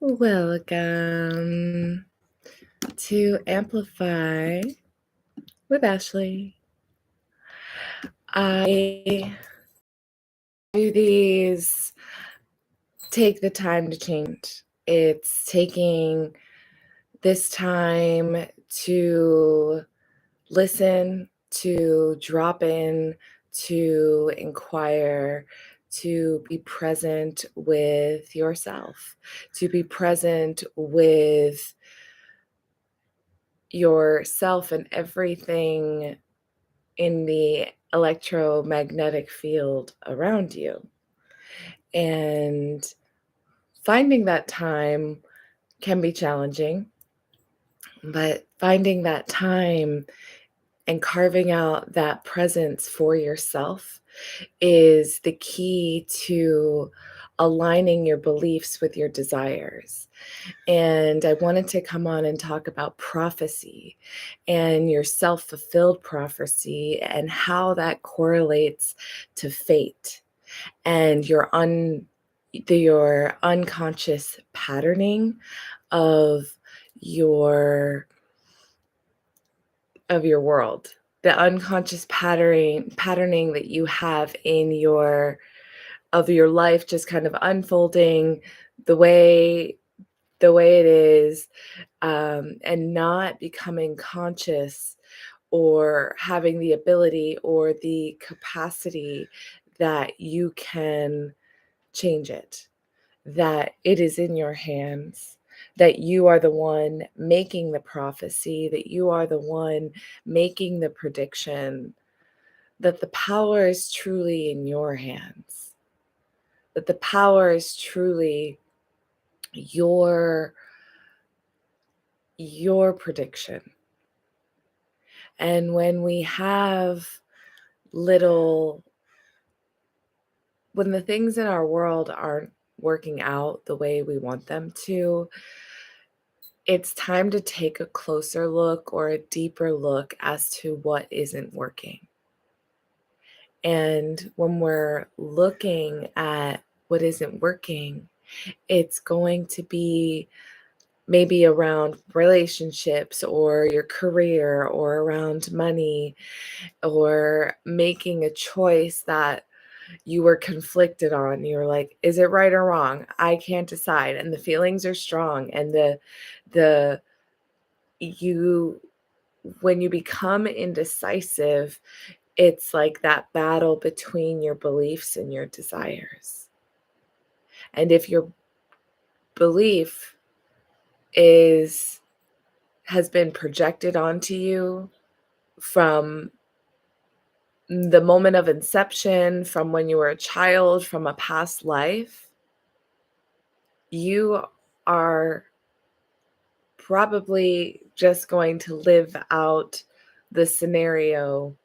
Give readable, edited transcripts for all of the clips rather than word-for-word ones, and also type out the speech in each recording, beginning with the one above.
Welcome to Amplify with Ashley. I do these, take the time to change. It's taking this time to listen, to drop in, to inquire, to be present with yourself, to be present with yourself and everything in the electromagnetic field around you. And finding that time can be challenging, but finding that time and carving out that presence for yourself is the key to aligning your beliefs with your desires. And I wanted to come on and talk about prophecy and your self-fulfilled prophecy and how that correlates to fate and your unconscious patterning of your world, the unconscious patterning that you have in your life, just kind of unfolding the way it is, and not becoming conscious or having the ability or the capacity that you can change it, that it is in your hands, that you are the one making the prophecy, that you are the one making the prediction, that the power is truly in your hands, that the power is truly your prediction. And when we have when the things in our world aren't working out the way we want them to, it's time to take a closer look or a deeper look as to what isn't working. And when we're looking at what isn't working, it's going to be maybe around relationships or your career or around money or making a choice that you were conflicted on. You're like, is it right or wrong? I can't decide. And the feelings are strong. And when you become indecisive, it's like that battle between your beliefs and your desires. And if your belief has been projected onto you from the moment of inception, from when you were a child, from a past life, you are probably just going to live out the scenario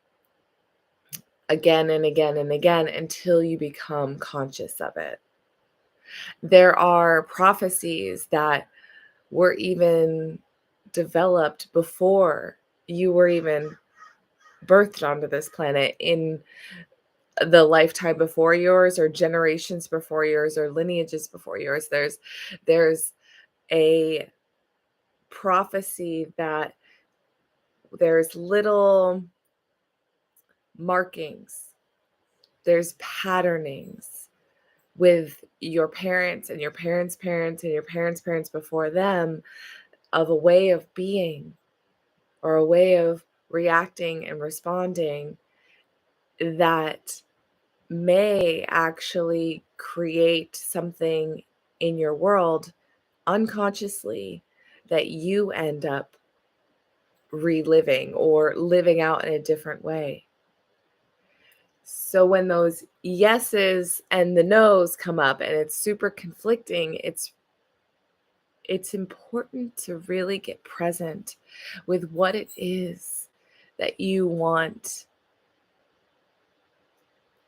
again and again and again until you become conscious of it. There are prophecies that were even developed before you were even birthed onto this planet, in the lifetime before yours or generations before yours or lineages before yours. There's a prophecy that there's little markings, there's patternings with your parents and your parents' parents and your parents' parents before them, of a way of being or a way of reacting and responding that may actually create something in your world unconsciously that you end up reliving or living out in a different way. So when those yeses and the nos come up and it's super conflicting, it's important to really get present with what it is that you want.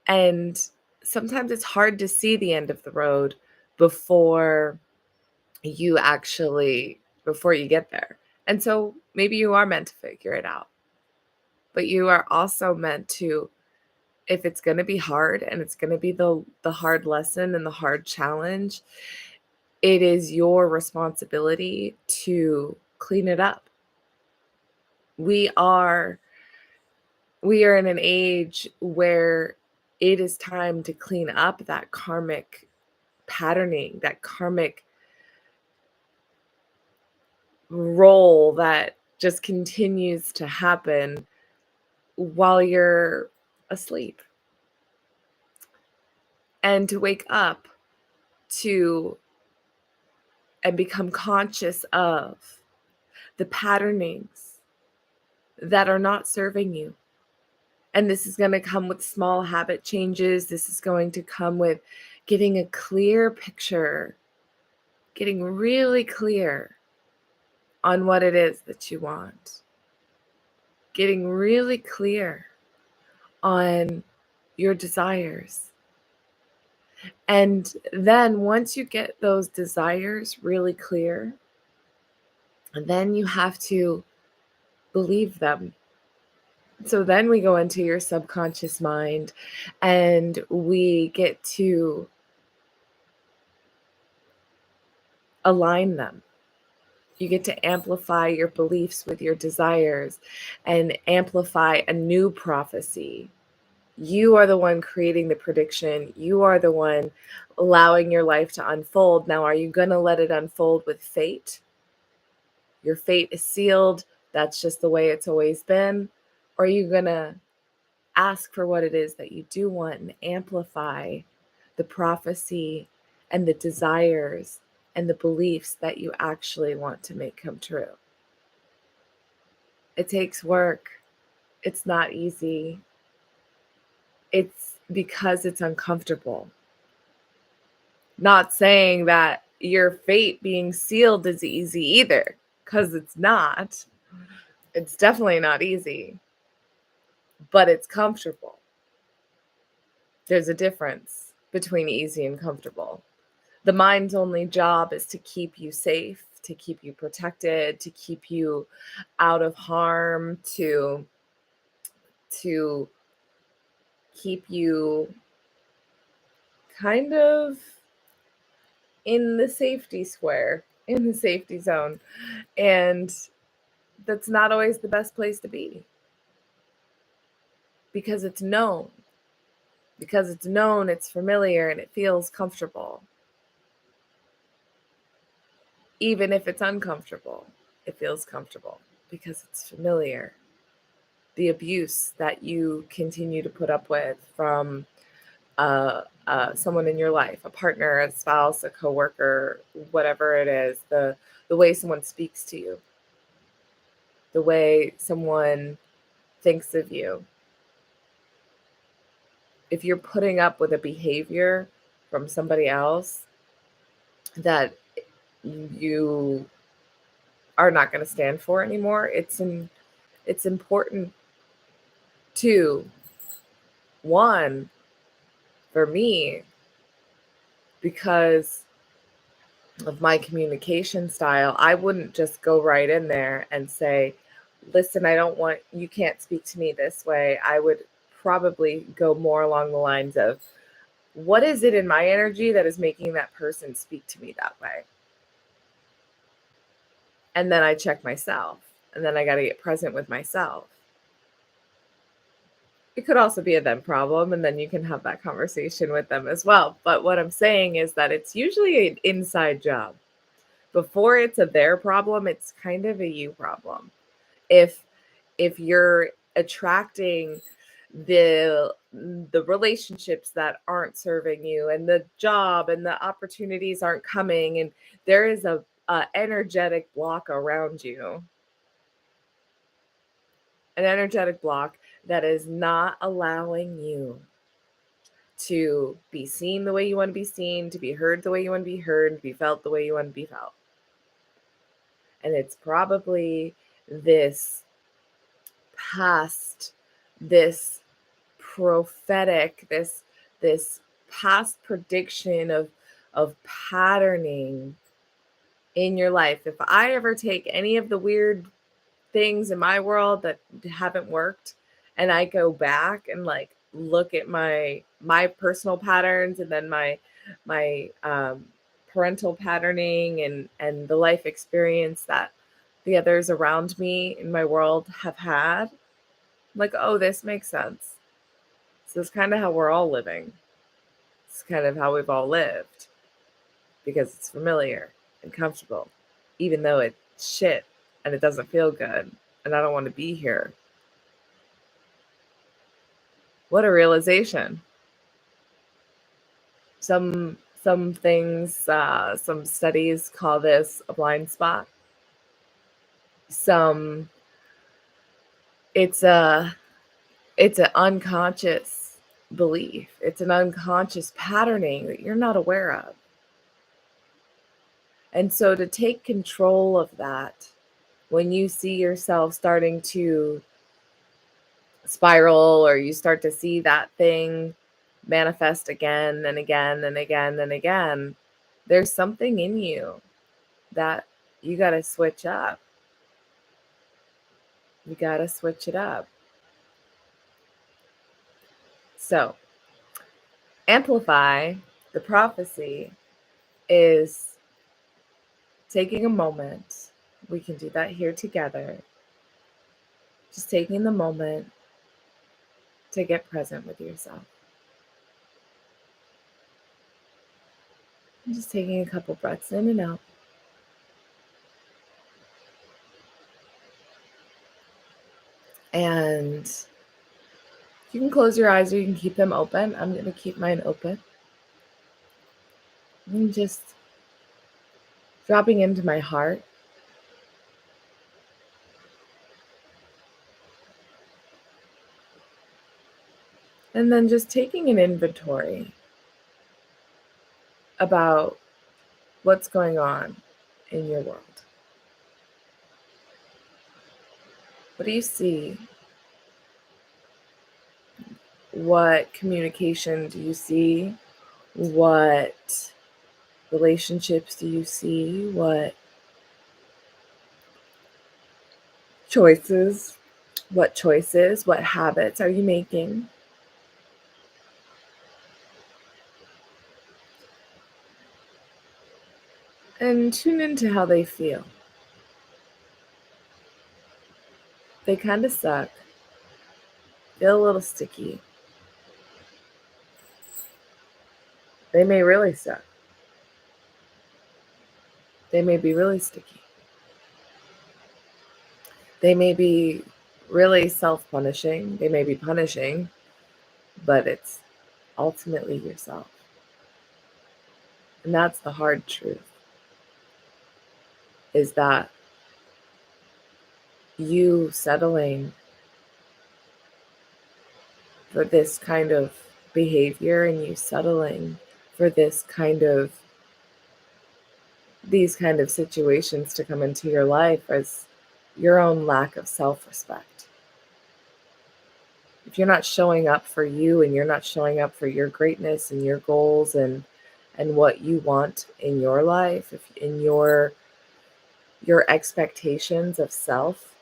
And sometimes it's hard to see the end of the road before you get there. And so maybe you are meant to figure it out, but you are also meant to, if it's going to be hard and it's going to be the hard lesson and the hard challenge, It is your responsibility to clean it up. We are in an age where it is time to clean up that karmic patterning, that karmic role that just continues to happen while you're asleep. And to wake up to and become conscious of the patternings that are not serving you. And this is going to come with small habit changes. This is going to come with getting a clear picture, getting really clear on what it is that you want, getting really clear on your desires. And then once you get those desires really clear, then you have to believe them. So then we go into your subconscious mind and we get to align them. You get to amplify your beliefs with your desires and amplify a new prophecy. You are the one creating the prediction. You are the one allowing your life to unfold. Now, are you going to let it unfold with fate? Your fate is sealed. That's just the way it's always been. Or are you going to ask for what it is that you do want and amplify the prophecy and the desires and the beliefs that you actually want to make come true? It takes work. It's not easy. It's because it's uncomfortable. Not saying that your fate being sealed is easy either, because it's not. It's definitely not easy, but it's comfortable. There's a difference between easy and comfortable. The mind's only job is to keep you safe, to keep you protected, to keep you out of harm, to keep you kind of in the safety square, in the safety zone. And that's not always the best place to be, because it's known. Because it's known, it's familiar, and it feels comfortable. Even if it's uncomfortable, it feels comfortable because it's familiar. The abuse that you continue to put up with from someone in your life, a partner, a spouse, a coworker, whatever it is, the way someone speaks to you, the way someone thinks of you. If you're putting up with a behavior from somebody else that you are not going to stand for anymore, it's important to, one, for me, because of my communication style, I wouldn't just go right in there and say, listen, you can't speak to me this way. I would probably go more along the lines of, what is it in my energy that is making that person speak to me that way? And then I check myself, and then I got to get present with myself. It could also be a them problem, and then you can have that conversation with them as well. But what I'm saying is that it's usually an inside job. Before it's a their problem, it's kind of a you problem. If you're attracting the relationships that aren't serving you, and the job and the opportunities aren't coming, and there is a energetic block around you, an energetic block that is not allowing you to be seen the way you want to be seen, to be heard the way you want to be heard, to be felt the way you want to be felt. And it's probably this past, this prophetic, this past prediction of patterning in your life. If I ever take any of the weird things in my world that haven't worked, and I go back and like look at my personal patterns, and then my parental patterning and the life experience that the others around me in my world have had, like, oh, this makes sense. So it's kind of how we're all living. It's kind of how we've all lived because it's familiar and comfortable, even though it's shit and it doesn't feel good and I don't want to be here. What a realization. Some things, some studies call this a blind spot. Some it's a it's an unconscious belief. It's an unconscious patterning that you're not aware of. And so to take control of that, when you see yourself starting to spiral or you start to see that thing manifest again and again and again and again, there's something in you that you got to switch up. You got to switch it up. So, Amplify, the prophecy, is taking a moment. We can do that here together. Just taking the moment to get present with yourself. And just taking a couple breaths in and out. And you can close your eyes or you can keep them open. I'm going to keep mine open. And just dropping into my heart. And then just taking an inventory about what's going on in your world. What do you see? What communication do you see? What relationships do you see? What choices? What habits are you making? And tune into how they feel. They kind of suck. Feel a little sticky. They may really suck. They may be really sticky. They may be really self-punishing. They may be punishing, but it's ultimately yourself. And that's the hard truth, is that you settling for this kind of behavior and you settling for these kind of situations to come into your life as your own lack of self-respect. If you're not showing up for you and you're not showing up for your greatness and your goals and what you want in your life, if in your expectations of self,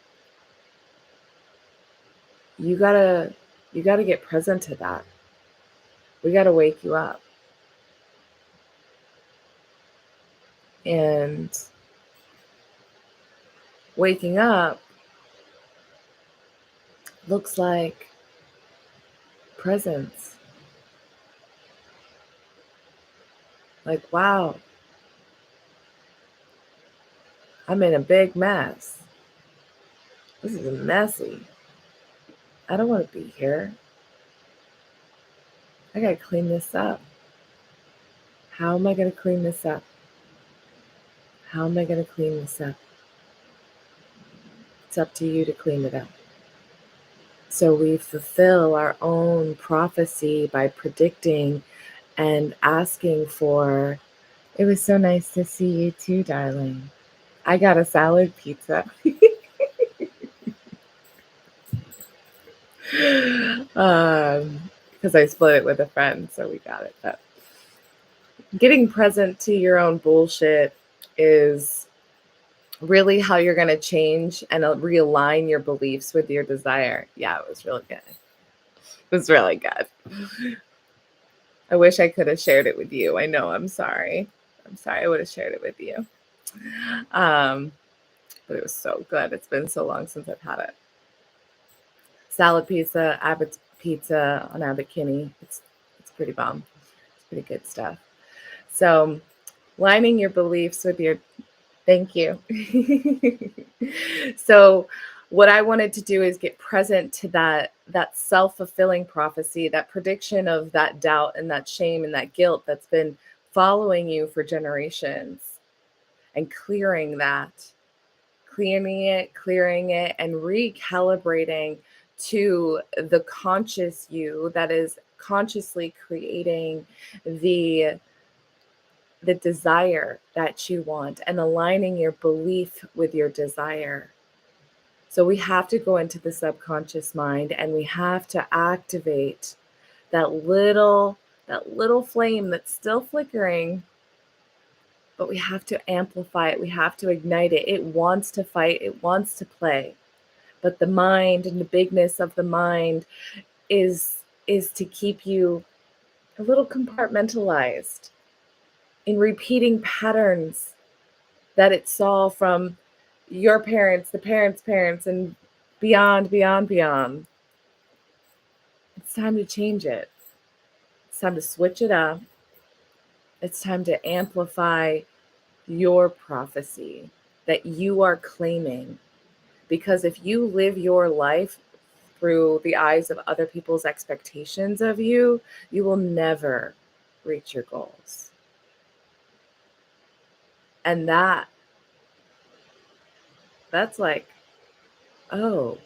you gotta get present to that. We gotta wake you up. And waking up looks like presence. Like, wow, I'm in a big mess. This is messy. I don't want to be here. I gotta clean this up. How am I gonna clean this up? How am I gonna clean this up? It's up to you to clean it up. So we fulfill our own prophecy by predicting and asking for. It was so nice to see you too, darling. I got a salad pizza. Because I split it with a friend, so we got it. But getting present to your own bullshit is really how you're going to change and realign your beliefs with your desire. Yeah, it was really good. It was really good. I wish I could have shared it with you. I know, I'm sorry. I'm sorry, I would have shared it with you. Um, but it was so good. It's been so long since I've had it. Salad pizza, Abbott's Pizza on Abbott Kinney. It's pretty bomb. It's pretty good stuff. So lining your beliefs with your thank you. So what I wanted to do is get present to that self-fulfilling prophecy, that prediction of that doubt and that shame and that guilt that's been following you for generations, and clearing it and recalibrating to the conscious you that is consciously creating the the desire that you want and aligning your belief with your desire. So we have to go into the subconscious mind and we have to activate that little flame that's still flickering, but we have to amplify it. We have to ignite it. It wants to fight, it wants to play. But the mind and the bigness of the mind is to keep you a little compartmentalized in repeating patterns that it saw from your parents, the parents' parents, and beyond, beyond, beyond. It's time to change it. It's time to switch it up. It's time to amplify your prophecy that you are claiming. Because if you live your life through the eyes of other people's expectations of you, you will never reach your goals. And that's like, oh,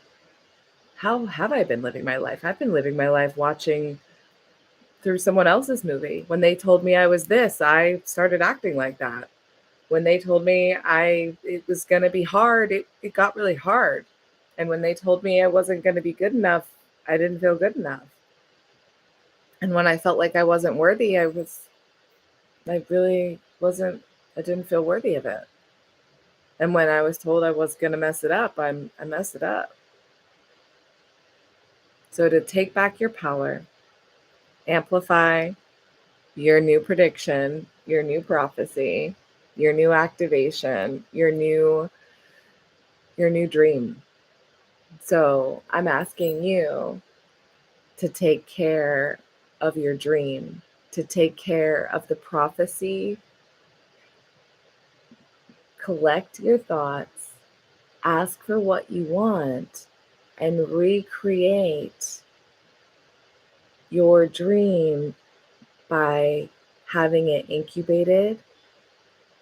how have I been living my life? I've been living my life watching through someone else's movie. When they told me I was this, I started acting like that. When they told me it was going to be hard, it got really hard. And when they told me I wasn't going to be good enough, I didn't feel good enough. And when I felt like I wasn't worthy, I really wasn't, I didn't feel worthy of it. And when I was told I was going to mess it up, I messed it up. So to take back your power, amplify your new prediction, your new prophecy, your new activation, your new dream. So I'm asking you to take care of your dream, to take care of the prophecy, collect your thoughts, ask for what you want, and recreate your dream by having it incubated,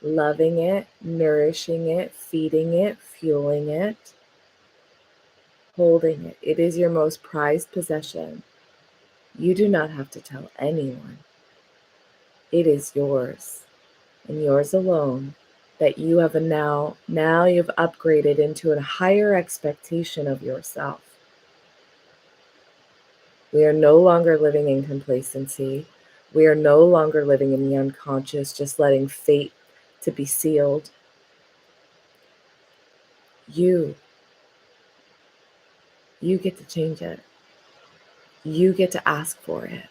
loving it, nourishing it, feeding it, fueling it, holding it. It is your most prized possession. You do not have to tell anyone. It is yours and yours alone, that you have now you've upgraded into a higher expectation of yourself. We are no longer living in complacency. We are no longer living in the unconscious, just letting fate to be sealed. You get to change it. You get to ask for it.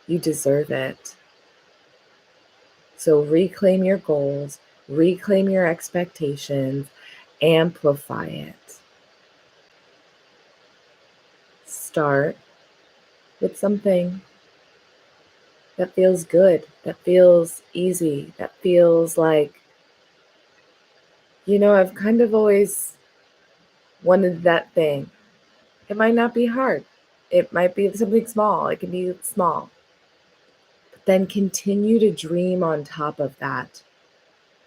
You deserve it. So reclaim your goals, reclaim your expectations, amplify it. Start with something that feels good, that feels easy, that feels like, I've kind of always wanted that thing. It might not be hard. It might be something small. It can be small. But then continue to dream on top of that.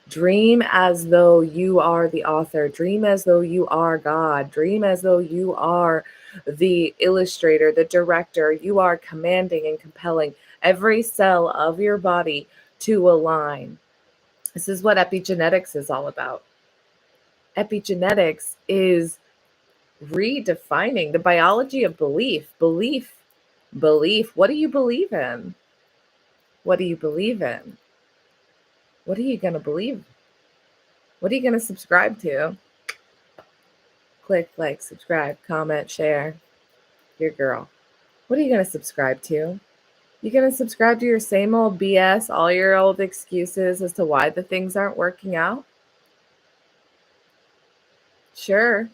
Dream as though you are the author. Dream as though you are God. Dream as though you are the illustrator, the director. You are commanding and compelling every cell of your body to align. This is what epigenetics is all about. Epigenetics is redefining the biology of belief. Belief. What do you believe in? What do you believe in? What are you going to believe? What are you going to subscribe to? Click, like, subscribe, comment, share. Your girl. What are you going to subscribe to? You gonna subscribe to your same old BS, all your old excuses as to why the things aren't working out? Sure,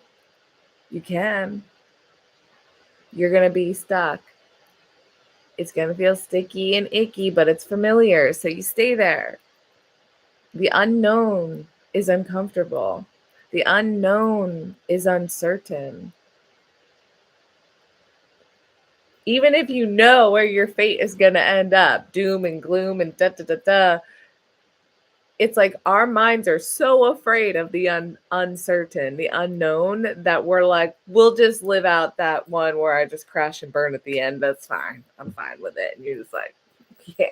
you can. You're gonna be stuck. It's gonna feel sticky and icky, but it's familiar, so you stay there. The unknown is uncomfortable. The unknown is uncertain. Even if you know where your fate is going to end up, doom and gloom and da da da da, it's like our minds are so afraid of the uncertain, the unknown, that we're like, we'll just live out that one where I just crash and burn at the end. That's fine. I'm fine with it. And you're just like, yeah.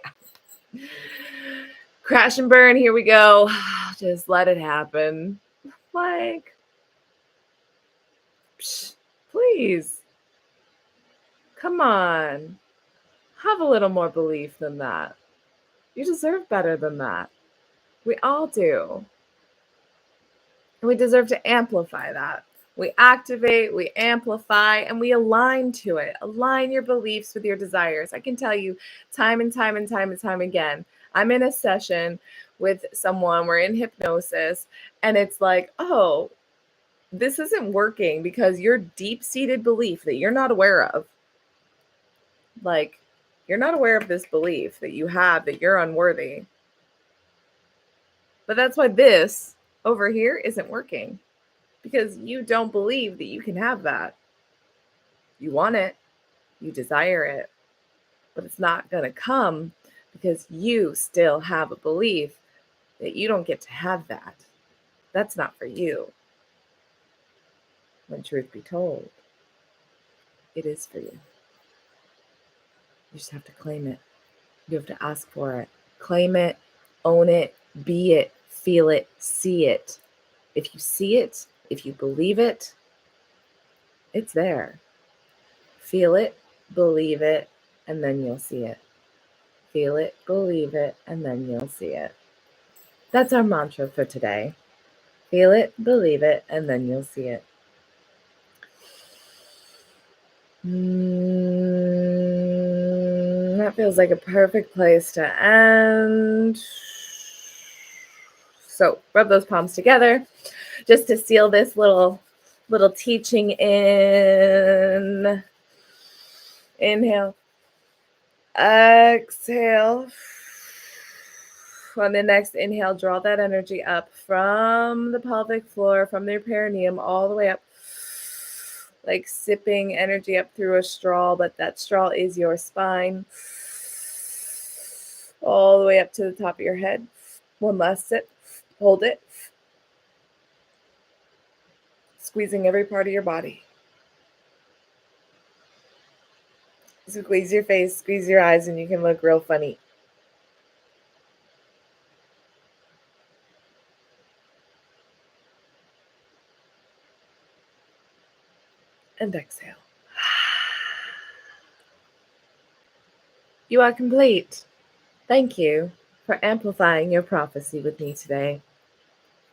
Crash and burn, here we go. Just let it happen. Like, psh, please, come on. Have a little more belief than that. You deserve better than that. We all do. And we deserve to amplify that. We activate, we amplify, and we align to it. Align your beliefs with your desires. I can tell you time and time and time and time again. I'm in a session with someone, we're in hypnosis, and it's like, oh, this isn't working because your deep seated belief that you're not aware of, like, you're not aware of this belief that you have that you're unworthy. But that's why this over here isn't working, because you don't believe that you can have that. You want it, you desire it, but it's not going to come because you still have a belief that you don't get to have that. That's not for you. When truth be told, it is for you. You just have to claim it. You have to ask for it. Claim it, own it, be it, feel it, see it. If you see it, if you believe it, it's there. Feel it, believe it, and then you'll see it. Feel it, believe it, and then you'll see it. That's our mantra for today. Feel it, believe it, and then you'll see it. That feels like a perfect place to end. So rub those palms together just to seal this little teaching in. Inhale. Exhale. On the next inhale, draw that energy up from the pelvic floor, from your perineum, all the way up, like sipping energy up through a straw, but that straw is your spine. All the way up to the top of your head. One last sip. Hold it. Squeezing every part of your body. Squeeze your face, squeeze your eyes, and you can look real funny. And exhale. You are complete. Thank you for amplifying your prophecy with me today.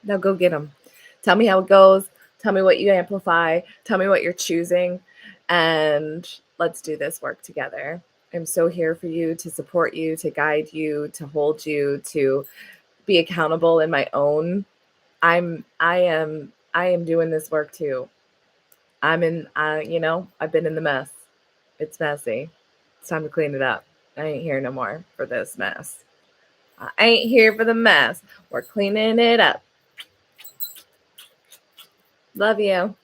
Now go get them. Tell me how it goes. Tell me what you amplify. Tell me what you're choosing. And let's do this work together. I'm so here for you, to support you, to guide you, to hold you, to be accountable in my own. I am doing this work too. I've been in the mess. It's messy. It's time to clean it up. I ain't here no more for this mess. I ain't here for the mess. We're cleaning it up. Love you.